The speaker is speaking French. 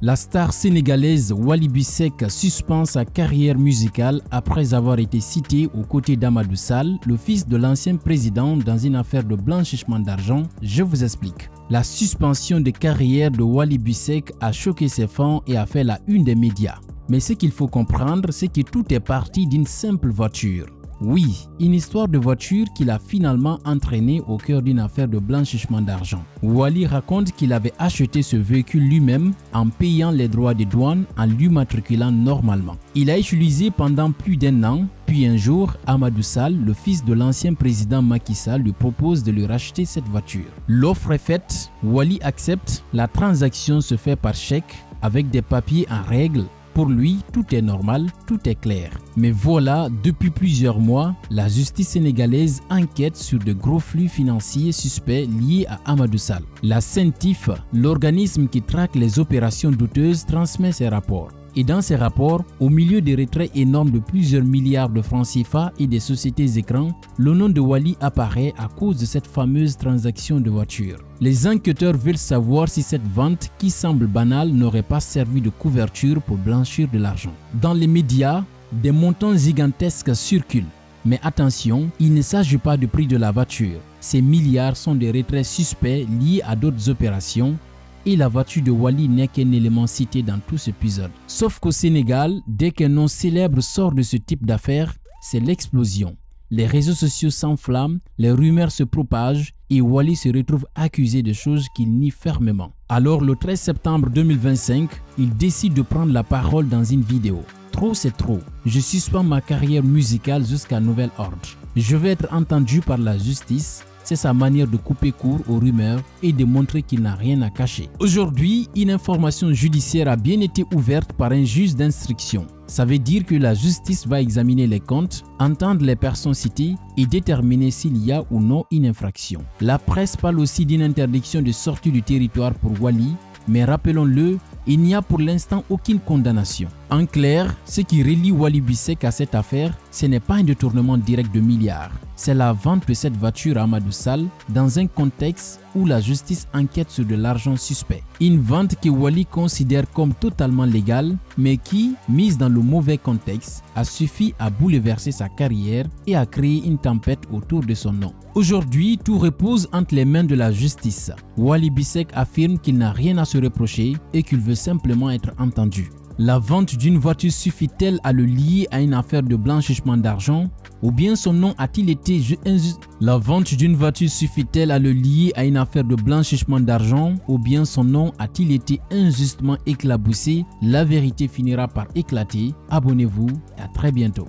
La star sénégalaise Wally Seck suspend sa carrière musicale après avoir été cité aux côtés d'Amadou Sall, le fils de l'ancien président, dans une affaire de blanchiment d'argent. Je vous explique. La suspension de carrière de Wally Seck a choqué ses fans et a fait la une des médias. Mais ce qu'il faut comprendre, c'est que tout est parti d'une simple voiture. Oui, une histoire de voiture qui l'a finalement entraîné au cœur d'une affaire de blanchiment d'argent. Wally raconte qu'il avait acheté ce véhicule lui-même en payant les droits de douane en l'immatriculant normalement. Il a utilisé pendant plus d'1 an, puis un jour, Amadou Sall, le fils de l'ancien président Macky Sall, lui propose de lui racheter cette voiture. L'offre est faite, Wally accepte, la transaction se fait par chèque avec des papiers en règle. Pour lui, tout est normal, tout est clair. Mais voilà, depuis plusieurs mois, la justice sénégalaise enquête sur de gros flux financiers suspects liés à Amadou Sall. La CENTIF, l'organisme qui traque les opérations douteuses, transmet ses rapports. Et dans ces rapports, au milieu des retraits énormes de plusieurs milliards de francs CFA et des sociétés écrans, le nom de Wally apparaît à cause de cette fameuse transaction de voiture. Les enquêteurs veulent savoir si cette vente, qui semble banale, n'aurait pas servi de couverture pour blanchir de l'argent. Dans les médias, des montants gigantesques circulent. Mais attention, il ne s'agit pas du prix de la voiture. Ces milliards sont des retraits suspects liés à d'autres opérations. Et la voiture de Wally n'est qu'un élément cité dans tout cet épisode. Sauf qu'au Sénégal, dès qu'un nom célèbre sort de ce type d'affaires, c'est l'explosion. Les réseaux sociaux s'enflamment, les rumeurs se propagent et Wally se retrouve accusé de choses qu'il nie fermement. Alors le 13 septembre 2025, il décide de prendre la parole dans une vidéo. Trop c'est trop. Je suspends ma carrière musicale jusqu'à nouvel ordre. Je vais être entendu par la justice. C'est sa manière de couper court aux rumeurs et de montrer qu'il n'a rien à cacher. Aujourd'hui, une information judiciaire a bien été ouverte par un juge d'instruction. Ça veut dire que la justice va examiner les comptes, entendre les personnes citées et déterminer s'il y a ou non une infraction. La presse parle aussi d'une interdiction de sortie du territoire pour Wally, mais rappelons-le, il n'y a pour l'instant aucune condamnation. En clair, ce qui relie Wally Seck à cette affaire, ce n'est pas un détournement direct de milliards. C'est la vente de cette voiture à Amadou Sall dans un contexte où la justice enquête sur de l'argent suspect. Une vente que Wally considère comme totalement légale, mais qui, mise dans le mauvais contexte, a suffi à bouleverser sa carrière et à créer une tempête autour de son nom. Aujourd'hui, tout repose entre les mains de la justice. Wally Seck affirme qu'il n'a rien à se reprocher et qu'il veut simplement être entendu. La vente d'une voiture suffit-elle à le lier à une affaire de blanchiment d'argent? Ou bien son nom a-t-il été injuste? La vente d'une voiture suffit-elle à le lier à une affaire de blanchiment d'argent? Ou bien son nom a-t-il été injustement éclaboussé? La vérité finira par éclater. Abonnez-vous et à très bientôt.